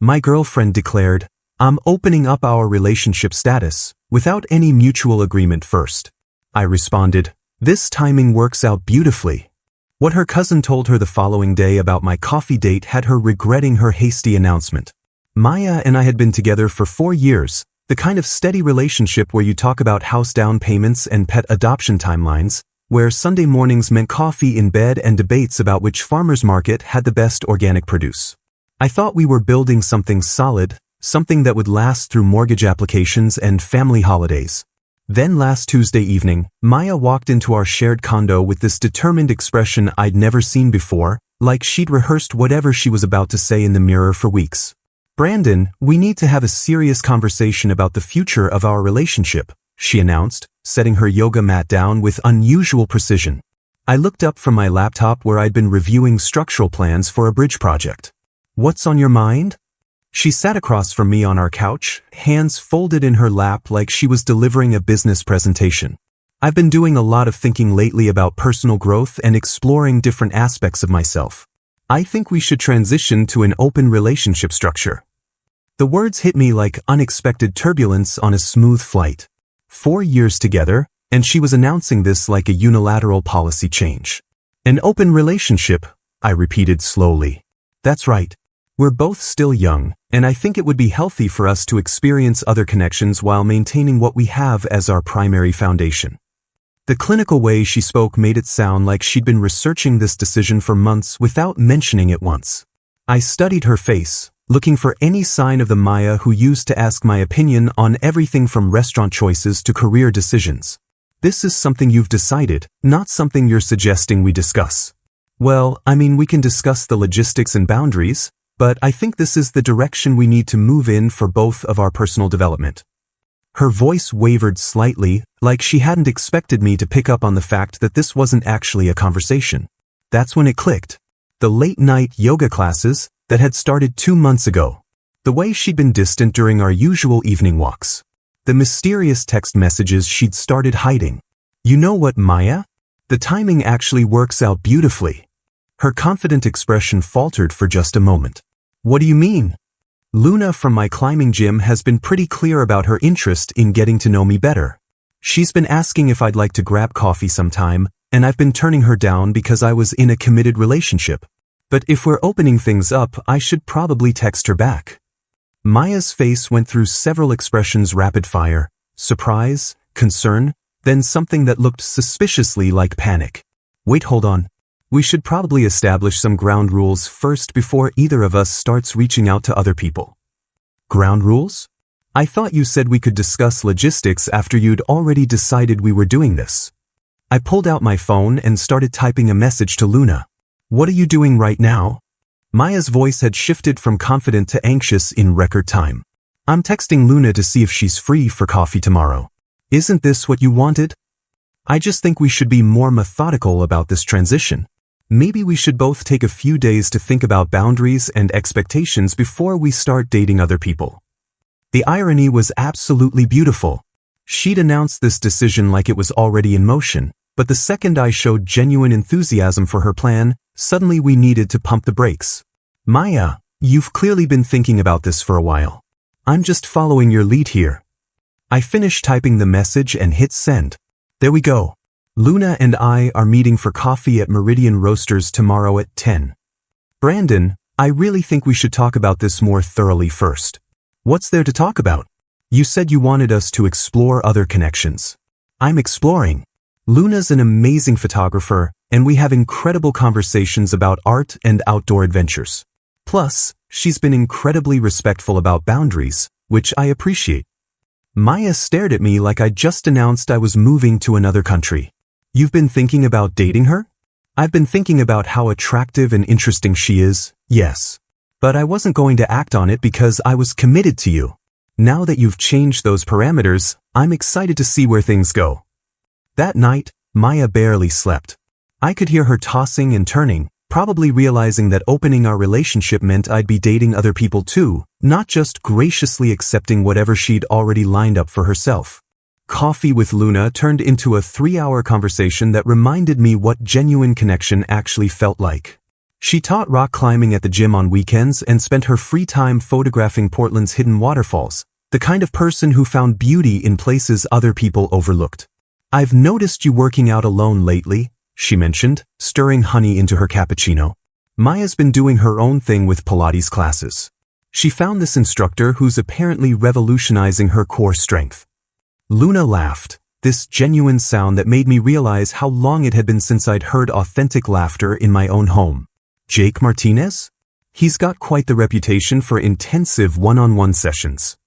My girlfriend declared, "I'm opening up our relationship status, without any mutual agreement first." I responded, "This timing works out beautifully." What her cousin told her the following day about my coffee date had her regretting her hasty announcement. Maya and I had been together for 4 years, the kind of steady relationship where you talk about house down payments and pet adoption timelines, where Sunday mornings meant coffee in bed and debates about which farmer's market had the best organic produce. I thought we were building something solid, something that would last through mortgage applications and family holidays. Then last Tuesday evening, Maya walked into our shared condo with this determined expression I'd never seen before, like she'd rehearsed whatever she was about to say in the mirror for weeks. "Brandon, we need to have a serious conversation about the future of our relationship," she announced, setting her yoga mat down with unusual precision. I looked up from my laptop where I'd been reviewing structural plans for a bridge project. "What's on your mind?" She sat across from me on our couch, hands folded in her lap like she was delivering a business presentation. "I've been doing a lot of thinking lately about personal growth and exploring different aspects of myself. I think we should transition to an open relationship structure." The words hit me like unexpected turbulence on a smooth flight. 4 years together, and she was announcing this like a unilateral policy change. "An open relationship," I repeated slowly. "That's right. We're both still young, and I think it would be healthy for us to experience other connections while maintaining what we have as our primary foundation." The clinical way she spoke made it sound like she'd been researching this decision for months without mentioning it once. I studied her face, looking for any sign of the Maya who used to ask my opinion on everything from restaurant choices to career decisions. "This is something you've decided, not something you're suggesting we discuss." "Well, I mean, we can discuss the logistics and boundaries, but I think this is the direction we need to move in for both of our personal development." Her voice wavered slightly, like she hadn't expected me to pick up on the fact that this wasn't actually a conversation. That's when it clicked. The late-night yoga classes that had started 2 months ago. The way she'd been distant during our usual evening walks. The mysterious text messages she'd started hiding. "You know what, Maya? The timing actually works out beautifully." Her confident expression faltered for just a moment. "What do you mean?" "Luna from my climbing gym has been pretty clear about her interest in getting to know me better. She's been asking if I'd like to grab coffee sometime, and I've been turning her down because I was in a committed relationship. But if we're opening things up, I should probably text her back." Maya's face went through several expressions rapid fire: surprise, concern, then something that looked suspiciously like panic. "Wait, hold on. We should probably establish some ground rules first before either of us starts reaching out to other people." "Ground rules? I thought you said we could discuss logistics after you'd already decided we were doing this." I pulled out my phone and started typing a message to Luna. "What are you doing right now?" Maya's voice had shifted from confident to anxious in record time. "I'm texting Luna to see if she's free for coffee tomorrow." "Isn't this what you wanted?" "I just think we should be more methodical about this transition. Maybe we should both take a few days to think about boundaries and expectations before we start dating other people." The irony was absolutely beautiful. She'd announced this decision like it was already in motion, but the second I showed genuine enthusiasm for her plan, suddenly we needed to pump the brakes. "Maya, you've clearly been thinking about this for a while. I'm just following your lead here." I finished typing the message and hit send. There we go. Luna and I are meeting for coffee at Meridian Roasters tomorrow at 10. "Brandon, I really think we should talk about this more thoroughly first." "What's there to talk about? You said you wanted us to explore other connections." "I'm exploring. Luna's an amazing photographer, and we have incredible conversations about art and outdoor adventures. Plus, she's been incredibly respectful about boundaries, which I appreciate." Maya stared at me like I'd just announced I was moving to another country. "You've been thinking about dating her?" "I've been thinking about how attractive and interesting she is, yes. But I wasn't going to act on it because I was committed to you. Now that you've changed those parameters, I'm excited to see where things go." That night, Maya barely slept. I could hear her tossing and turning, probably realizing that opening our relationship meant I'd be dating other people too, not just graciously accepting whatever she'd already lined up for herself. Coffee with Luna turned into a 3-hour conversation that reminded me what genuine connection actually felt like. She taught rock climbing at the gym on weekends and spent her free time photographing Portland's hidden waterfalls, the kind of person who found beauty in places other people overlooked. "I've noticed you working out alone lately," she mentioned, stirring honey into her cappuccino. Maya's been doing her own thing with Pilates classes. She found this instructor who's apparently revolutionizing her core strength. Luna laughed, this genuine sound that made me realize how long it had been since I'd heard authentic laughter in my own home. Jake Martinez? He's got quite the reputation for intensive one-on-one sessions.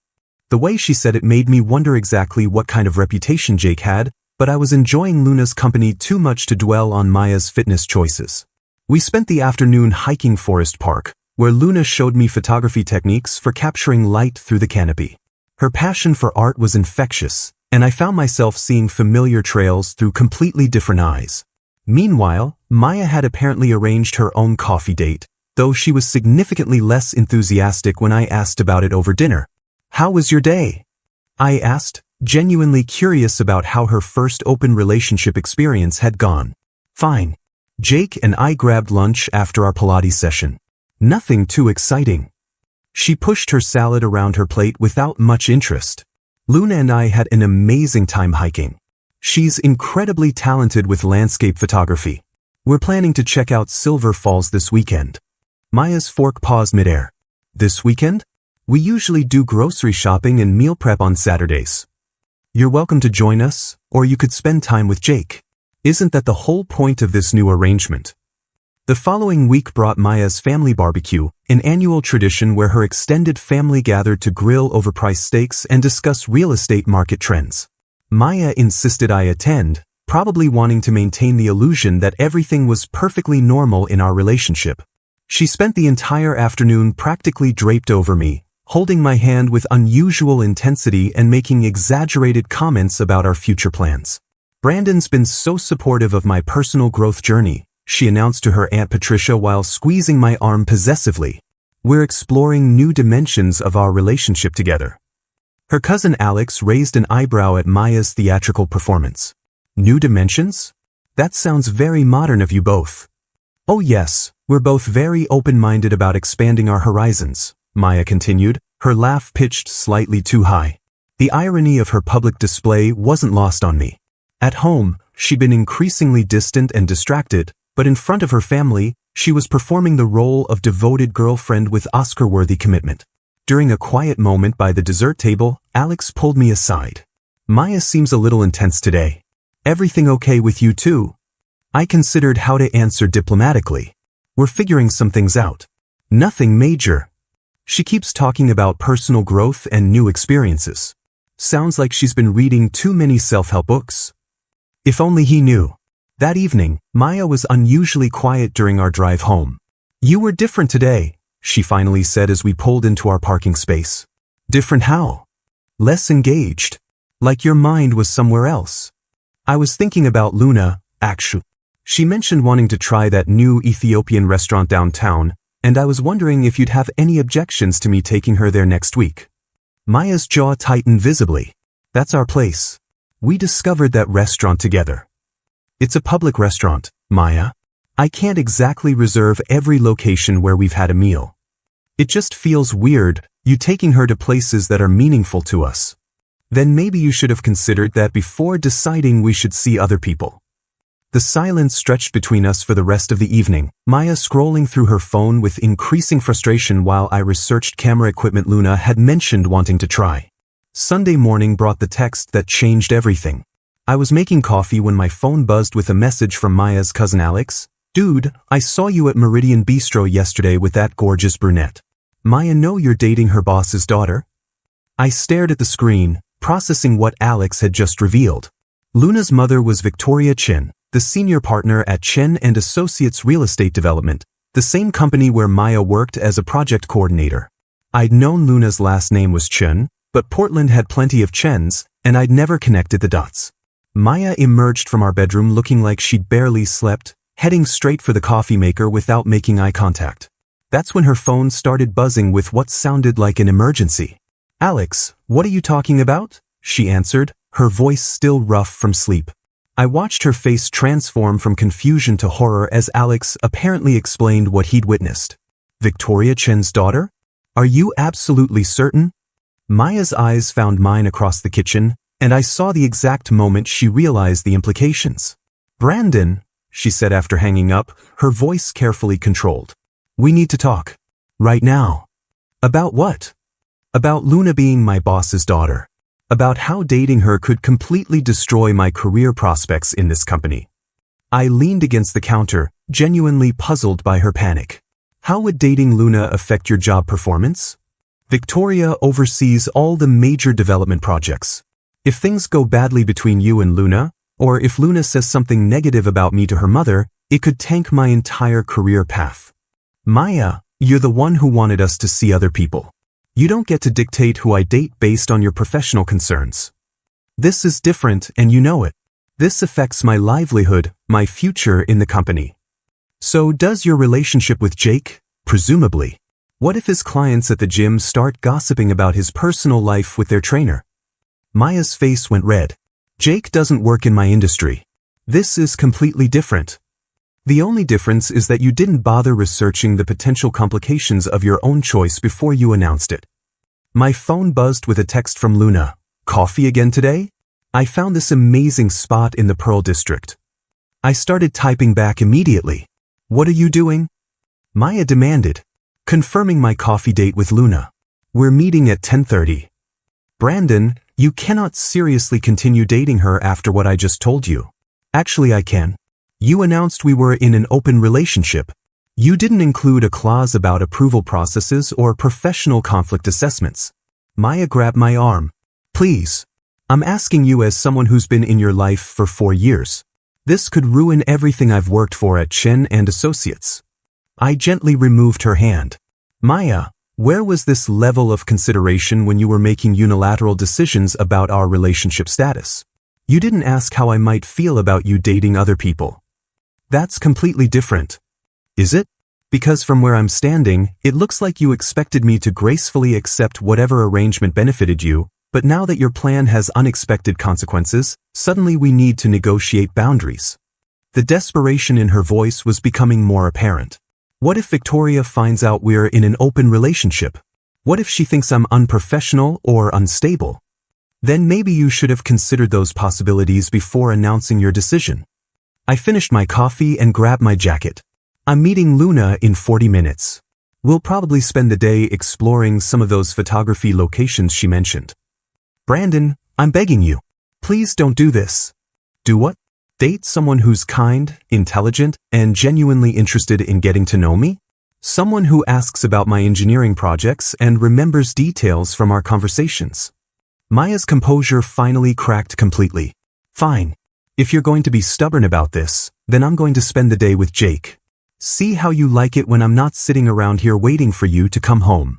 The way she said it made me wonder exactly what kind of reputation Jake had, but I was enjoying Luna's company too much to dwell on Maya's fitness choices. We spent the afternoon hiking Forest Park, where Luna showed me photography techniques for capturing light through the canopy. Her passion for art was infectious, and I found myself seeing familiar trails through completely different eyes. Meanwhile, Maya had apparently arranged her own coffee date, though she was significantly less enthusiastic when I asked about it over dinner. "How was your day?" I asked, genuinely curious about how her first open relationship experience had gone. "Fine." Jake and I grabbed lunch after our Pilates session. Nothing too exciting. She pushed her salad around her plate without much interest. Luna and I had an amazing time hiking. She's incredibly talented with landscape photography. We're planning to check out Silver Falls this weekend. Maya's fork paused midair. "This weekend? We usually do grocery shopping and meal prep on Saturdays. You're welcome to join us, or you could spend time with Jake. Isn't that the whole point of this new arrangement?" The following week brought Maya's family barbecue, an annual tradition where her extended family gathered to grill overpriced steaks and discuss real estate market trends. Maya insisted I attend, probably wanting to maintain the illusion that everything was perfectly normal in our relationship. She spent the entire afternoon practically draped over me, holding my hand with unusual intensity and making exaggerated comments about our future plans. "Brandon's been so supportive of my personal growth journey," she announced to her Aunt Patricia while squeezing my arm possessively. "We're exploring new dimensions of our relationship together." Her cousin Alex raised an eyebrow at Maya's theatrical performance. "New dimensions? That sounds very modern of you both." "Oh yes, we're both very open-minded about expanding our horizons," Maya continued, her laugh pitched slightly too high. The irony of her public display wasn't lost on me. At home, she'd been increasingly distant and distracted, but in front of her family, she was performing the role of devoted girlfriend with Oscar-worthy commitment. During a quiet moment by the dessert table, Alex pulled me aside. "Maya seems a little intense today. Everything okay with you too?" I considered how to answer diplomatically. "We're figuring some things out. Nothing major. She keeps talking about personal growth and new experiences. Sounds like she's been reading too many self-help books." If only he knew. That evening, Maya was unusually quiet during our drive home. "You were different today," she finally said as we pulled into our parking space. "Different how?" "Less engaged. Like your mind was somewhere else." "I was thinking about Luna, actually. She mentioned wanting to try that new Ethiopian restaurant downtown, and I was wondering if you'd have any objections to me taking her there next week." Maya's jaw tightened visibly. "That's our place. We discovered that restaurant together." "It's a public restaurant, Maya. I can't exactly reserve every location where we've had a meal. It just feels weird, you taking her to places that are meaningful to us. Then maybe you should have considered that before deciding we should see other people." The silence stretched between us for the rest of the evening, Maya scrolling through her phone with increasing frustration while I researched camera equipment Luna had mentioned wanting to try. Sunday morning brought the text that changed everything. I was making coffee when my phone buzzed with a message from Maya's cousin Alex. "Dude, I saw you at Meridian Bistro yesterday with that gorgeous brunette. Maya know you're dating her boss's daughter?" I stared at the screen, processing what Alex had just revealed. Luna's mother was Victoria Chen, the senior partner at Chen & Associates Real Estate Development, the same company where Maya worked as a project coordinator. I'd known Luna's last name was Chen, but Portland had plenty of Chens, and I'd never connected the dots. Maya emerged from our bedroom looking like she'd barely slept, heading straight for the coffee maker without making eye contact. That's when her phone started buzzing with what sounded like an emergency. "Alex, what are you talking about?" she answered, her voice still rough from sleep. I watched her face transform from confusion to horror as Alex apparently explained what he'd witnessed. Victoria Chen's daughter? Are you absolutely certain? Maya's eyes found mine across the kitchen, and I saw the exact moment she realized the implications. Brandon, she said after hanging up, her voice carefully controlled. We need to talk. Right now. About what? About Luna being my boss's daughter. About how dating her could completely destroy my career prospects in this company. I leaned against the counter, genuinely puzzled by her panic. How would dating Luna affect your job performance? Victoria oversees all the major development projects. If things go badly between you and Luna, or if Luna says something negative about me to her mother, it could tank my entire career path. Maya, you're the one who wanted us to see other people. You don't get to dictate who I date based on your professional concerns. This is different and you know it. This affects my livelihood, my future in the company. So does your relationship with Jake? Presumably. What if his clients at the gym start gossiping about his personal life with their trainer? Maya's face went red. Jake doesn't work in my industry. This is completely different. The only difference is that you didn't bother researching the potential complications of your own choice before you announced it. My phone buzzed with a text from Luna. Coffee again today? I found this amazing spot in the Pearl District. I started typing back immediately. What are you doing? Maya demanded. Confirming my coffee date with Luna. We're meeting at 10:30. Brandon, you cannot seriously continue dating her after what I just told you. Actually, I can. You announced we were in an open relationship. You didn't include a clause about approval processes or professional conflict assessments. Maya grabbed my arm. Please. I'm asking you as someone who's been in your life for 4 years. This could ruin everything I've worked for at Chen and Associates. I gently removed her hand. Maya, where was this level of consideration when you were making unilateral decisions about our relationship status? You didn't ask how I might feel about you dating other people. That's completely different. Is it? Because from where I'm standing, it looks like you expected me to gracefully accept whatever arrangement benefited you, but now that your plan has unexpected consequences, suddenly we need to negotiate boundaries. The desperation in her voice was becoming more apparent. What if Victoria finds out we're in an open relationship? What if she thinks I'm unprofessional or unstable? Then maybe you should have considered those possibilities before announcing your decision. I finished my coffee and grabbed my jacket. I'm meeting Luna in 40 minutes. We'll probably spend the day exploring some of those photography locations she mentioned. Brandon, I'm begging you. Please don't do this. Do what? Date someone who's kind, intelligent, and genuinely interested in getting to know me? Someone who asks about my engineering projects and remembers details from our conversations. Maya's composure finally cracked completely. Fine. If you're going to be stubborn about this, then I'm going to spend the day with Jake. See how you like it when I'm not sitting around here waiting for you to come home.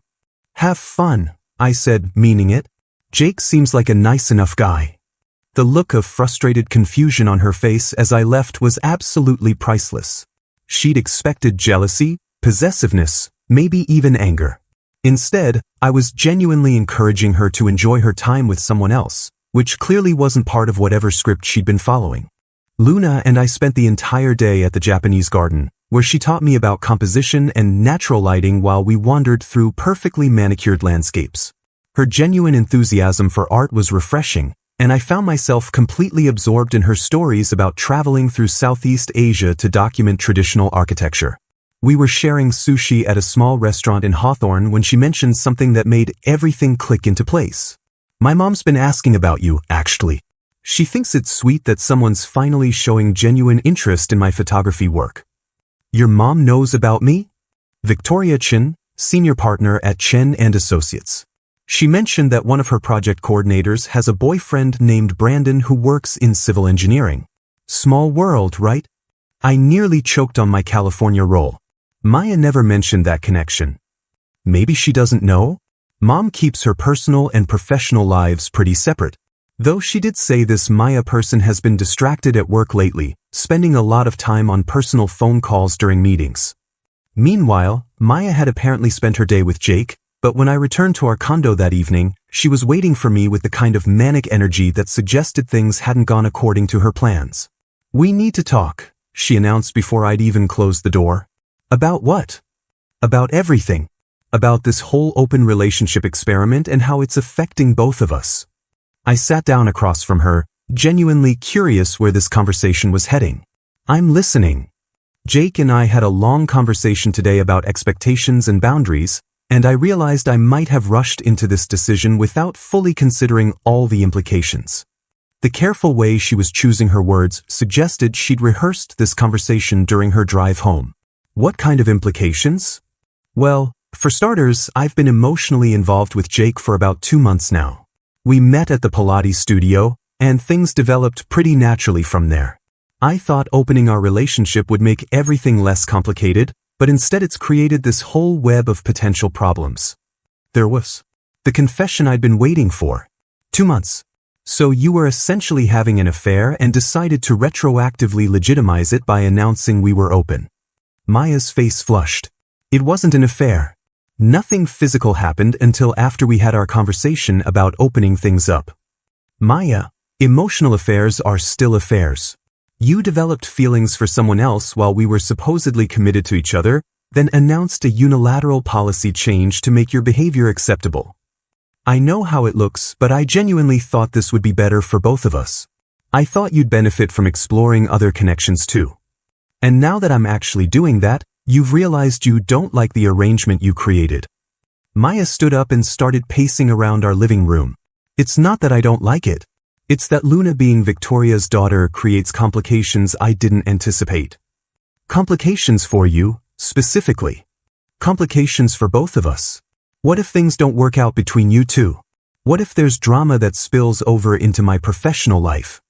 Have fun, I said, meaning it. Jake seems like a nice enough guy. The look of frustrated confusion on her face as I left was absolutely priceless. She'd expected jealousy, possessiveness, maybe even anger. Instead, I was genuinely encouraging her to enjoy her time with someone else, which clearly wasn't part of whatever script she'd been following. Luna and I spent the entire day at the Japanese garden, where she taught me about composition and natural lighting while we wandered through perfectly manicured landscapes. Her genuine enthusiasm for art was refreshing, and I found myself completely absorbed in her stories about traveling through Southeast Asia to document traditional architecture. We were sharing sushi at a small restaurant in Hawthorne when she mentioned something that made everything click into place. My mom's been asking about you, actually. She thinks it's sweet that someone's finally showing genuine interest in my photography work. Your mom knows about me? Victoria Chen, senior partner at Chen and Associates. She mentioned that one of her project coordinators has a boyfriend named Brandon who works in civil engineering. Small world, right? I nearly choked on my California roll. Maya never mentioned that connection. Maybe she doesn't know? Mom keeps her personal and professional lives pretty separate. Though she did say this Maya person has been distracted at work lately, spending a lot of time on personal phone calls during meetings. Meanwhile, Maya had apparently spent her day with Jake, But when I returned to our condo that evening, she was waiting for me with the kind of manic energy that suggested things hadn't gone according to her plans. "We need to talk," she announced before I'd even closed the door. "About what?" "About everything. About this whole open relationship experiment and how it's affecting both of us." I sat down across from her, genuinely curious where this conversation was heading. "I'm listening." Jake and I had a long conversation today about expectations and boundaries, and I realized I might have rushed into this decision without fully considering all the implications. The careful way she was choosing her words suggested she'd rehearsed this conversation during her drive home. What kind of implications? Well, for starters, I've been emotionally involved with Jake for about 2 months now. We met at the Pilates studio, and things developed pretty naturally from there. I thought opening our relationship would make everything less complicated, but instead it's created this whole web of potential problems. There was the confession I'd been waiting for. 2 months. So you were essentially having an affair and decided to retroactively legitimize it by announcing we were open. Maya's face flushed. It wasn't an affair. Nothing physical happened until after we had our conversation about opening things up. Maya, emotional affairs are still affairs. You developed feelings for someone else while we were supposedly committed to each other, then announced a unilateral policy change to make your behavior acceptable. I know how it looks, but I genuinely thought this would be better for both of us. I thought you'd benefit from exploring other connections too. And now that I'm actually doing that, you've realized you don't like the arrangement you created. Maya stood up and started pacing around our living room. It's not that I don't like it. It's that Luna being Victoria's daughter creates complications I didn't anticipate. Complications for you, specifically. Complications for both of us. What if things don't work out between you two? What if there's drama that spills over into my professional life?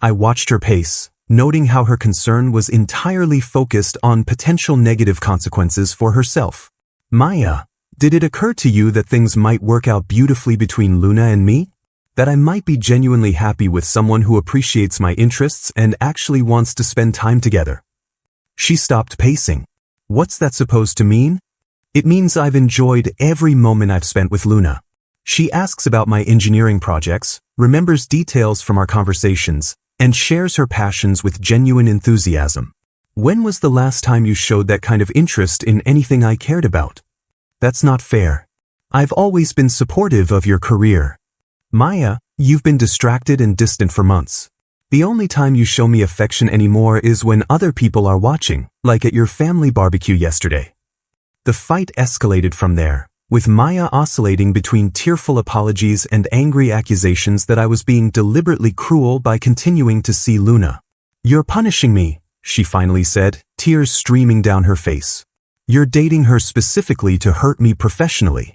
I watched her pace, noting how her concern was entirely focused on potential negative consequences for herself. Maya, did it occur to you that things might work out beautifully between Luna and me? That I might be genuinely happy with someone who appreciates my interests and actually wants to spend time together? She stopped pacing. What's that supposed to mean? It means I've enjoyed every moment I've spent with Luna. She asks about my engineering projects, remembers details from our conversations, and shares her passions with genuine enthusiasm. When was the last time you showed that kind of interest in anything I cared about? That's not fair. I've always been supportive of your career. Maya, you've been distracted and distant for months. The only time you show me affection anymore is when other people are watching, like at your family barbecue yesterday. The fight escalated from there, with Maya oscillating between tearful apologies and angry accusations that I was being deliberately cruel by continuing to see Luna. "You're punishing me," she finally said, tears streaming down her face. "You're dating her specifically to hurt me professionally.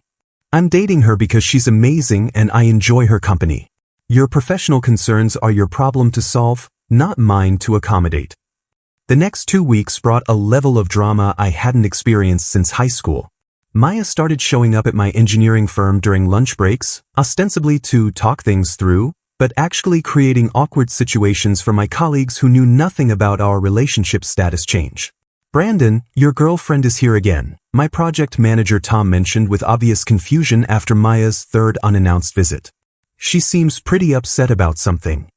I'm dating her because she's amazing and I enjoy her company. Your professional concerns are your problem to solve, not mine to accommodate." The next 2 weeks brought a level of drama I hadn't experienced since high school. Maya started showing up at my engineering firm during lunch breaks, ostensibly to talk things through, but actually creating awkward situations for my colleagues who knew nothing about our relationship status change. "Brandon, your girlfriend is here again," my project manager Tom mentioned with obvious confusion after Maya's third unannounced visit. "She seems pretty upset about something."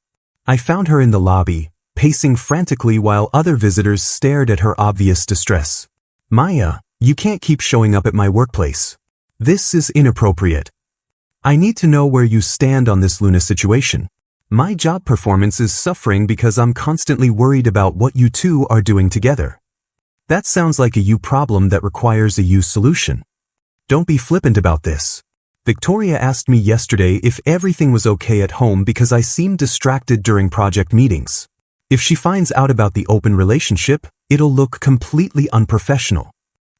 I found her in the lobby, pacing frantically while other visitors stared at her obvious distress. "Maya, you can't keep showing up at my workplace. This is inappropriate. I need to know where you stand on this Luna situation. My job performance is suffering because I'm constantly worried about what you two are doing together." That sounds like a you problem that requires a you solution. Don't be flippant about this. Victoria asked me yesterday if everything was okay at home because I seemed distracted during project meetings. If she finds out about the open relationship, it'll look completely unprofessional.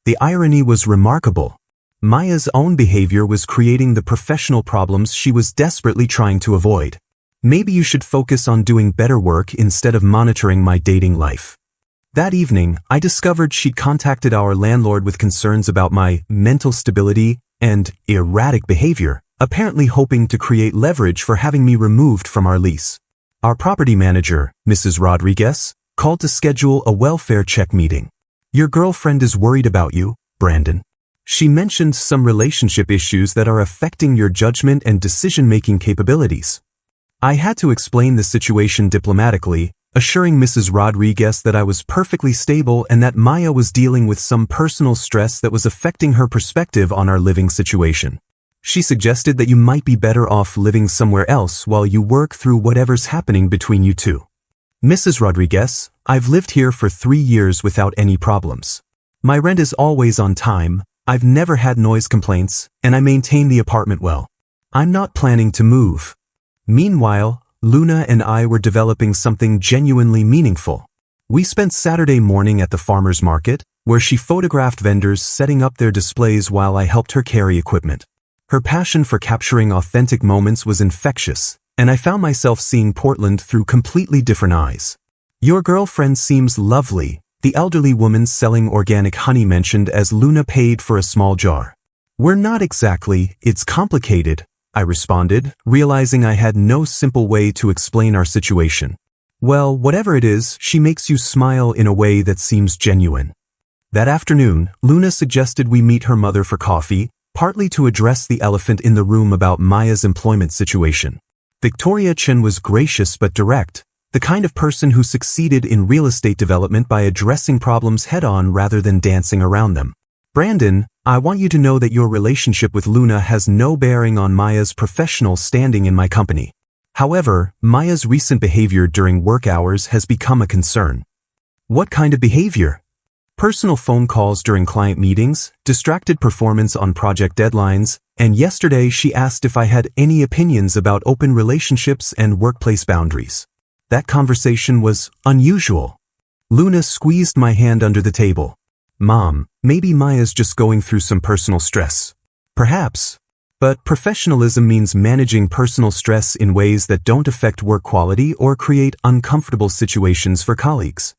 The irony was remarkable. Maya's own behavior was creating the professional problems she was desperately trying to avoid. Maybe you should focus on doing better work instead of monitoring my dating life. That evening, I discovered she'd contacted our landlord with concerns about my mental stability and erratic behavior, apparently hoping to create leverage for having me removed from our lease. Our property manager, Mrs. Rodriguez, called to schedule a welfare check meeting. "Your girlfriend is worried about you, Brandon. She mentioned some relationship issues that are affecting your judgment and decision-making capabilities. I had to explain the situation diplomatically, assuring Mrs. Rodriguez that I was perfectly stable and that Maya was dealing with some personal stress that was affecting her perspective on our living situation. She suggested that you might be better off living somewhere else while you work through whatever's happening between you two. Mrs. Rodriguez, I've lived here for 3 years without any problems. My rent is always on time, I've never had noise complaints, and I maintain the apartment well. I'm not planning to move. Meanwhile, Luna and I were developing something genuinely meaningful. We spent Saturday morning at the farmer's market, where she photographed vendors setting up their displays while I helped her carry equipment. Her passion for capturing authentic moments was infectious, and I found myself seeing Portland through completely different eyes. Your girlfriend seems lovely, the elderly woman selling organic honey mentioned as Luna paid for a small jar. We're not exactly, it's complicated, I responded, realizing I had no simple way to explain our situation. Well, whatever it is, she makes you smile in a way that seems genuine. That afternoon, Luna suggested we meet her mother for coffee, partly to address the elephant in the room about Maya's employment situation. Victoria Chen was gracious but direct, the kind of person who succeeded in real estate development by addressing problems head-on rather than dancing around them. Brandon, I want you to know that your relationship with Luna has no bearing on Maya's professional standing in my company. However, Maya's recent behavior during work hours has become a concern. What kind of behavior? Personal phone calls during client meetings, distracted performance on project deadlines, and yesterday she asked if I had any opinions about open relationships and workplace boundaries. That conversation was unusual. Luna squeezed my hand under the table. Mom, maybe Maya's just going through some personal stress. Perhaps. But professionalism means managing personal stress in ways that don't affect work quality or create uncomfortable situations for colleagues.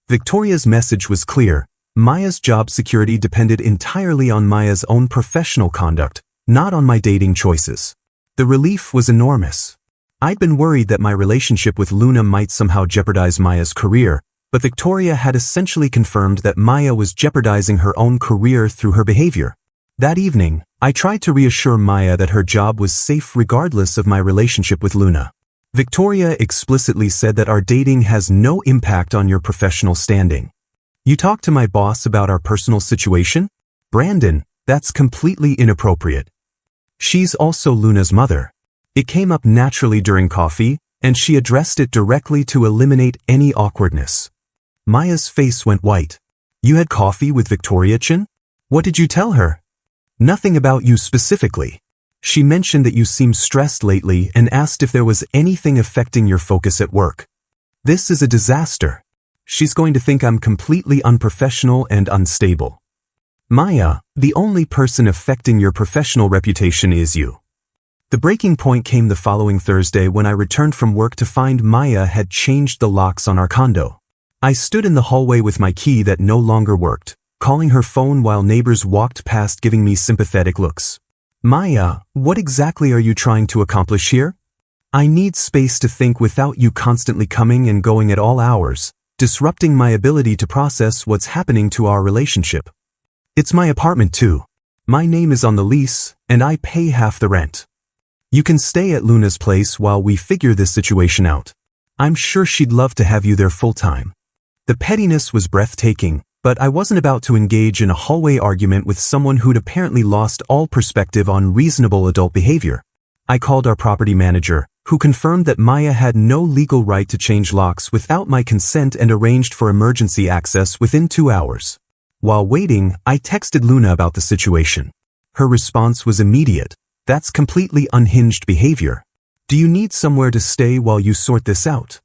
Victoria's message was clear. Maya's job security depended entirely on Maya's own professional conduct, not on my dating choices. The relief was enormous. I'd been worried that my relationship with Luna might somehow jeopardize Maya's career, but Victoria had essentially confirmed that Maya was jeopardizing her own career through her behavior. That evening, I tried to reassure Maya that her job was safe regardless of my relationship with Luna. Victoria explicitly said that our dating has no impact on your professional standing. You talked to my boss about our personal situation? Brandon, that's completely inappropriate. She's also Luna's mother. It came up naturally during coffee, and she addressed it directly to eliminate any awkwardness. Maya's face went white. You had coffee with Victoria Chen? What did you tell her? Nothing about you specifically. She mentioned that you seem stressed lately and asked if there was anything affecting your focus at work. This is a disaster. She's going to think I'm completely unprofessional and unstable. Maya, the only person affecting your professional reputation is you. The breaking point came the following Thursday when I returned from work to find Maya had changed the locks on our condo. I stood in the hallway with my key that no longer worked, calling her phone while neighbors walked past giving me sympathetic looks. Maya, what exactly are you trying to accomplish here? I need space to think without you constantly coming and going at all hours, disrupting my ability to process what's happening to our relationship. It's my apartment too. My name is on the lease, and I pay half the rent. You can stay at Luna's place while we figure this situation out. I'm sure she'd love to have you there full-time. The pettiness was breathtaking, but I wasn't about to engage in a hallway argument with someone who'd apparently lost all perspective on reasonable adult behavior. I called our property manager, who confirmed that Maya had no legal right to change locks without my consent and arranged for emergency access within 2 hours. While waiting, I texted Luna about the situation. Her response was immediate. That's completely unhinged behavior. Do you need somewhere to stay while you sort this out?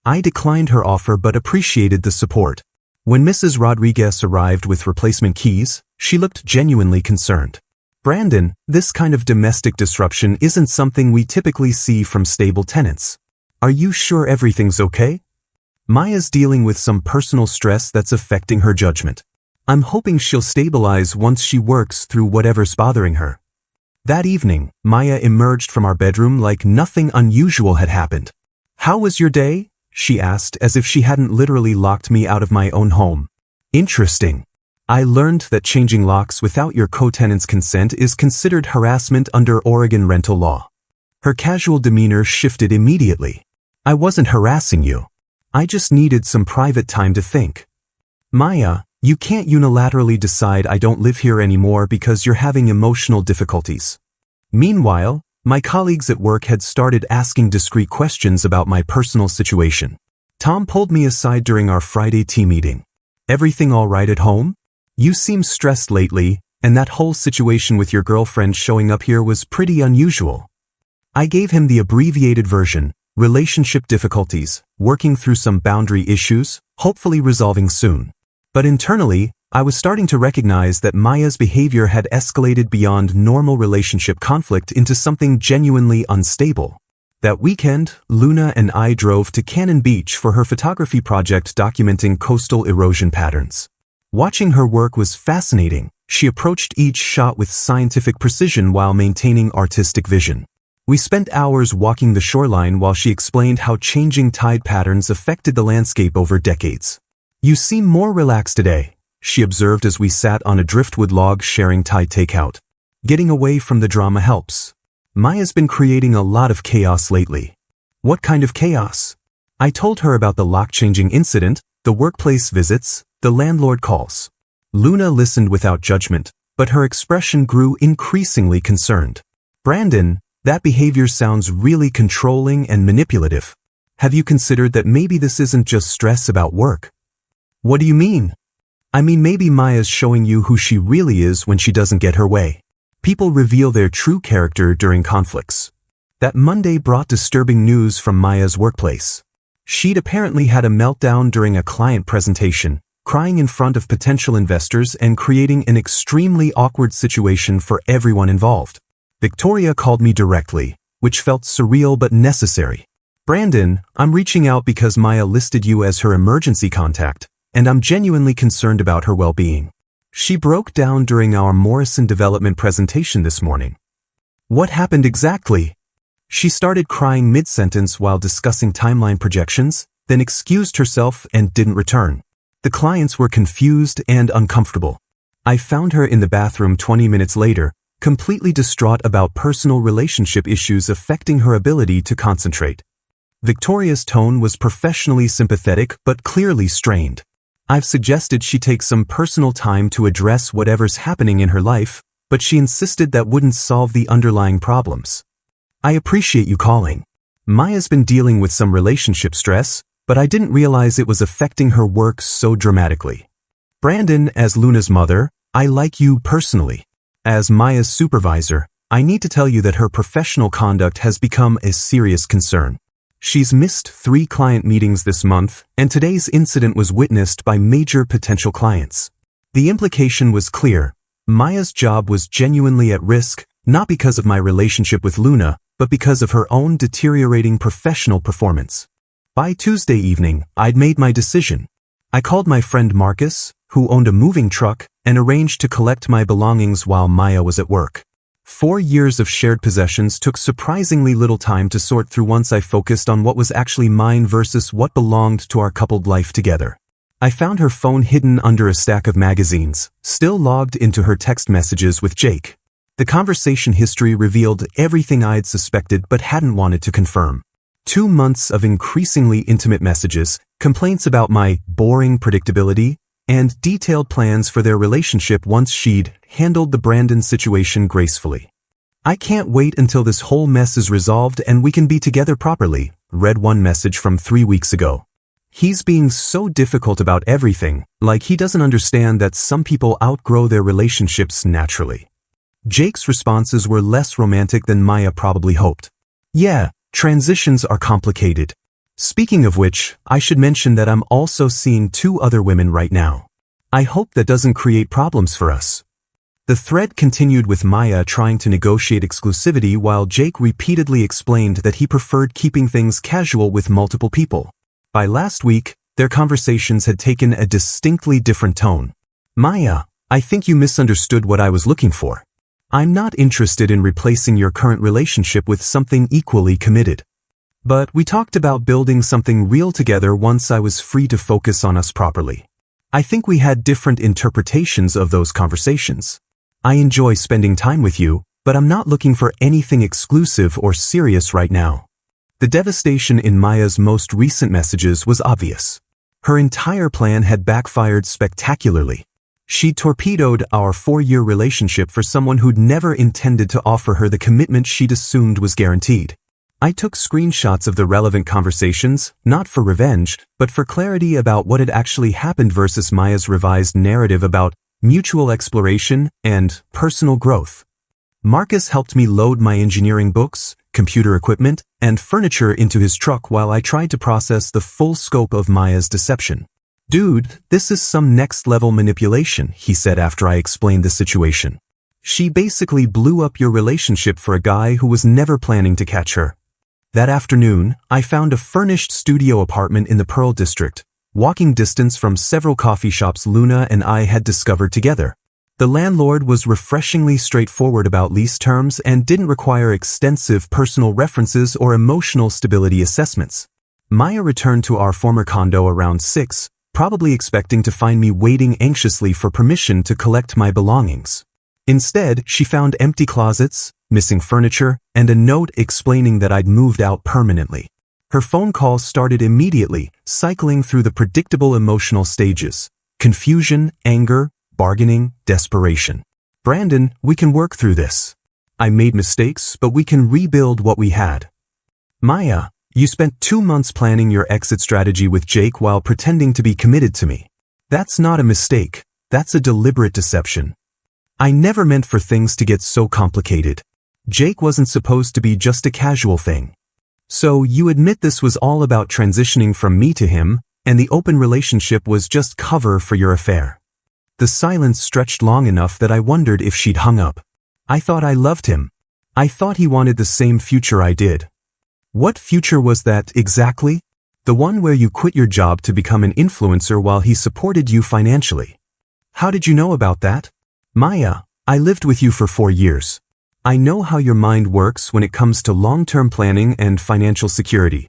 I declined her offer but appreciated the support. When Mrs. Rodriguez arrived with replacement keys, she looked genuinely concerned. Brandon, this kind of domestic disruption isn't something we typically see from stable tenants. Are you sure everything's okay? Maya's dealing with some personal stress that's affecting her judgment. I'm hoping she'll stabilize once she works through whatever's bothering her. That evening, Maya emerged from our bedroom like nothing unusual had happened. How was your day? She asked as if she hadn't literally locked me out of my own home. Interesting. I learned that changing locks without your co-tenant's consent is considered harassment under Oregon rental law. Her casual demeanor shifted immediately. I wasn't harassing you. I just needed some private time to think. Maya, you can't unilaterally decide I don't live here anymore because you're having emotional difficulties. Meanwhile, my colleagues at work had started asking discreet questions about my personal situation. Tom pulled me aside during our Friday tea meeting. Everything all right at home? You seem stressed lately, and that whole situation with your girlfriend showing up here was pretty unusual. I gave him the abbreviated version: relationship difficulties, working through some boundary issues, hopefully resolving soon. But internally, I was starting to recognize that Maya's behavior had escalated beyond normal relationship conflict into something genuinely unstable. That weekend, Luna and I drove to Cannon Beach for her photography project documenting coastal erosion patterns. Watching her work was fascinating. She approached each shot with scientific precision while maintaining artistic vision. We spent hours walking the shoreline while she explained how changing tide patterns affected the landscape over decades. You seem more relaxed today, she observed as we sat on a driftwood log sharing Thai takeout. Getting away from the drama helps. Maya's been creating a lot of chaos lately. What kind of chaos? I told her about the lock-changing incident, the workplace visits, the landlord calls. Luna listened without judgment, but her expression grew increasingly concerned. Brandon, that behavior sounds really controlling and manipulative. Have you considered that maybe this isn't just stress about work? What do you mean? I mean, maybe Maya's showing you who she really is when she doesn't get her way. People reveal their true character during conflicts. That Monday brought disturbing news from Maya's workplace. She'd apparently had a meltdown during a client presentation, crying in front of potential investors and creating an extremely awkward situation for everyone involved. Victoria called me directly, which felt surreal but necessary. Brandon, I'm reaching out because Maya listed you as her emergency contact, and I'm genuinely concerned about her well-being. She broke down during our Morrison development presentation this morning. What happened exactly? She started crying mid-sentence while discussing timeline projections, then excused herself and didn't return. The clients were confused and uncomfortable. I found her in the bathroom 20 minutes later, completely distraught about personal relationship issues affecting her ability to concentrate. Victoria's tone was professionally sympathetic but clearly strained. I've suggested she take some personal time to address whatever's happening in her life, but she insisted that wouldn't solve the underlying problems. I appreciate you calling. Maya's been dealing with some relationship stress, but I didn't realize it was affecting her work so dramatically. Brandon, as Luna's mother, I like you personally. As Maya's supervisor, I need to tell you that her professional conduct has become a serious concern. She's missed 3 client meetings this month, and today's incident was witnessed by major potential clients. The implication was clear. Maya's job was genuinely at risk, not because of my relationship with Luna, but because of her own deteriorating professional performance. By Tuesday evening, I'd made my decision. I called my friend Marcus, who owned a moving truck, and arranged to collect my belongings while Maya was at work. 4 years of shared possessions took surprisingly little time to sort through once I focused on what was actually mine versus what belonged to our coupled life together. I found her phone hidden under a stack of magazines, still logged into her text messages with Jake. The conversation history revealed everything I'd suspected but hadn't wanted to confirm. 2 months of increasingly intimate messages, complaints about my boring predictability, and detailed plans for their relationship once she'd handled the Brandon situation gracefully. I can't wait until this whole mess is resolved and we can be together properly, read one message from 3 weeks ago. He's being so difficult about everything, like he doesn't understand that some people outgrow their relationships naturally. Jake's responses were less romantic than Maya probably hoped. Yeah, transitions are complicated. Speaking of which, I should mention that I'm also seeing 2 other women right now. I hope that doesn't create problems for us. The thread continued with Maya trying to negotiate exclusivity while Jake repeatedly explained that he preferred keeping things casual with multiple people. By last week, their conversations had taken a distinctly different tone. Maya, I think you misunderstood what I was looking for. I'm not interested in replacing your current relationship with something equally committed. But we talked about building something real together once I was free to focus on us properly. I think we had different interpretations of those conversations. I enjoy spending time with you, but I'm not looking for anything exclusive or serious right now. The devastation in Maya's most recent messages was obvious. Her entire plan had backfired spectacularly. She torpedoed our 4-year relationship for someone who'd never intended to offer her the commitment she'd assumed was guaranteed. I took screenshots of the relevant conversations, not for revenge, but for clarity about what had actually happened versus Maya's revised narrative about mutual exploration and personal growth. Marcus helped me load my engineering books, computer equipment, and furniture into his truck while I tried to process the full scope of Maya's deception. "Dude, this is some next-level manipulation," he said after I explained the situation. "She basically blew up your relationship for a guy who was never planning to catch her." That afternoon, I found a furnished studio apartment in the Pearl District, walking distance from several coffee shops Luna and I had discovered together. The landlord was refreshingly straightforward about lease terms and didn't require extensive personal references or emotional stability assessments. Maya returned to our former condo around 6, probably expecting to find me waiting anxiously for permission to collect my belongings. Instead, she found empty closets, missing furniture, and a note explaining that I'd moved out permanently. Her phone calls started immediately, cycling through the predictable emotional stages: confusion, anger, bargaining, desperation. "Brandon, we can work through this. I made mistakes, but we can rebuild what we had." "Maya, you spent 2 months planning your exit strategy with Jake while pretending to be committed to me. That's not a mistake, that's a deliberate deception. I never meant for things to get so complicated. Jake wasn't supposed to be just a casual thing. So you admit this was all about transitioning from me to him, and the open relationship was just cover for your affair." The silence stretched long enough that I wondered if she'd hung up. I thought I loved him. I thought he wanted the same future I did. What future was that exactly? The one where you quit your job to become an influencer while he supported you financially. How did you know about that? "Maya, I lived with you for 4 years. I know how your mind works when it comes to long-term planning and financial security."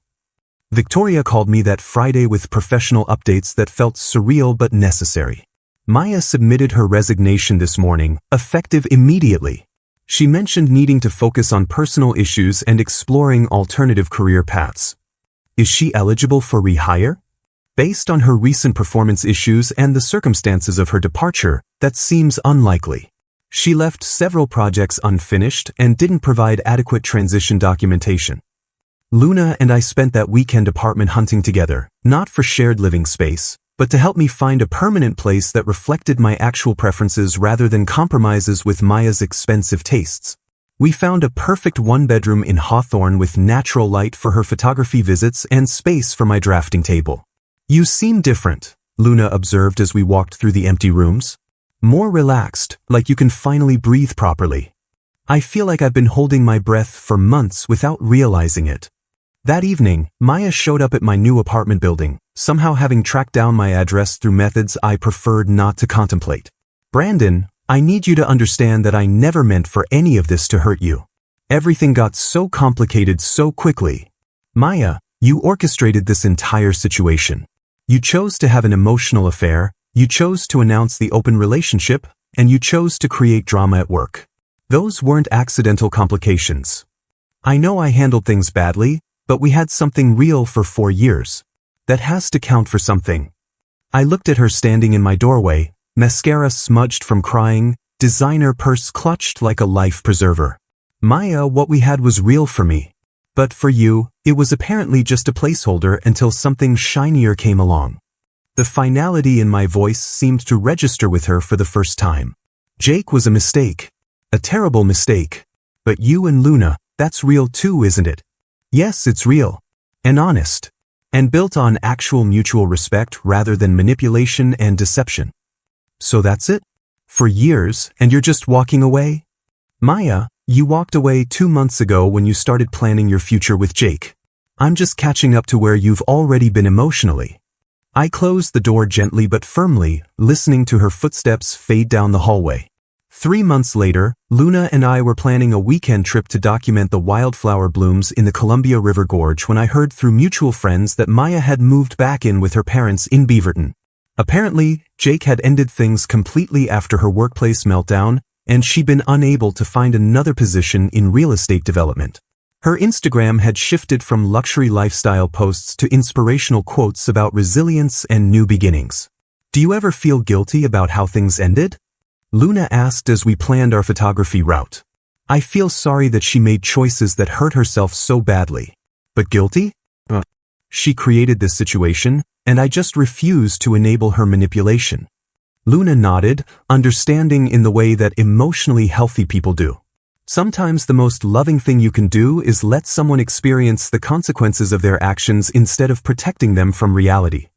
Victoria called me that Friday with professional updates that felt surreal but necessary. Maya submitted her resignation this morning, effective immediately. She mentioned needing to focus on personal issues and exploring alternative career paths. Is she eligible for rehire? Based on her recent performance issues and the circumstances of her departure, that seems unlikely. She left several projects unfinished and didn't provide adequate transition documentation. Luna and I spent that weekend apartment hunting together, not for shared living space, but to help me find a permanent place that reflected my actual preferences rather than compromises with Maya's expensive tastes. We found a perfect 1-bedroom in Hawthorne with natural light for her photography visits and space for my drafting table. "You seem different," Luna observed as we walked through the empty rooms. "More relaxed, like you can finally breathe properly." I feel like I've been holding my breath for months without realizing it. That evening, Maya showed up at my new apartment building, somehow having tracked down my address through methods I preferred not to contemplate. "Brandon, I need you to understand that I never meant for any of this to hurt you. Everything got so complicated so quickly. Maya, you orchestrated this entire situation. You chose to have an emotional affair, you chose to announce the open relationship, and you chose to create drama at work. Those weren't accidental complications. I know I handled things badly, but we had something real for 4 years. That has to count for something." I looked at her standing in my doorway, mascara smudged from crying, designer purse clutched like a life preserver. "Maya, what we had was real for me. But for you, it was apparently just a placeholder until something shinier came along." The finality in my voice seemed to register with her for the first time. "Jake was a mistake. A terrible mistake. But you and Luna, that's real too, isn't it?" "Yes, it's real. And honest. And built on actual mutual respect rather than manipulation and deception." "So that's it? For years, and you're just walking away?" "Maya, you walked away 2 months ago when you started planning your future with Jake. I'm just catching up to where you've already been emotionally." I closed the door gently but firmly, listening to her footsteps fade down the hallway. 3 months later, Luna and I were planning a weekend trip to document the wildflower blooms in the Columbia River Gorge when I heard through mutual friends that Maya had moved back in with her parents in Beaverton. Apparently, Jake had ended things completely after her workplace meltdown, and she'd been unable to find another position in real estate development. Her Instagram had shifted from luxury lifestyle posts to inspirational quotes about resilience and new beginnings. Do you ever feel guilty about how things ended? Luna asked as we planned our photography route. I feel sorry that she made choices that hurt herself so badly. But guilty? She created this situation, and I just refuse to enable her manipulation. Luna nodded, understanding in the way that emotionally healthy people do. Sometimes the most loving thing you can do is let someone experience the consequences of their actions instead of protecting them from reality.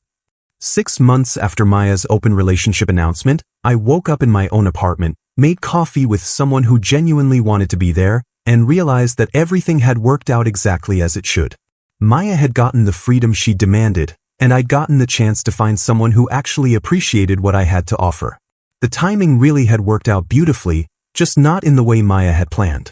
6 months after Maya's open relationship announcement, I woke up in my own apartment, made coffee with someone who genuinely wanted to be there, and realized that everything had worked out exactly as it should. Maya had gotten the freedom she demanded, and I'd gotten the chance to find someone who actually appreciated what I had to offer. The timing really had worked out beautifully, just not in the way Maya had planned.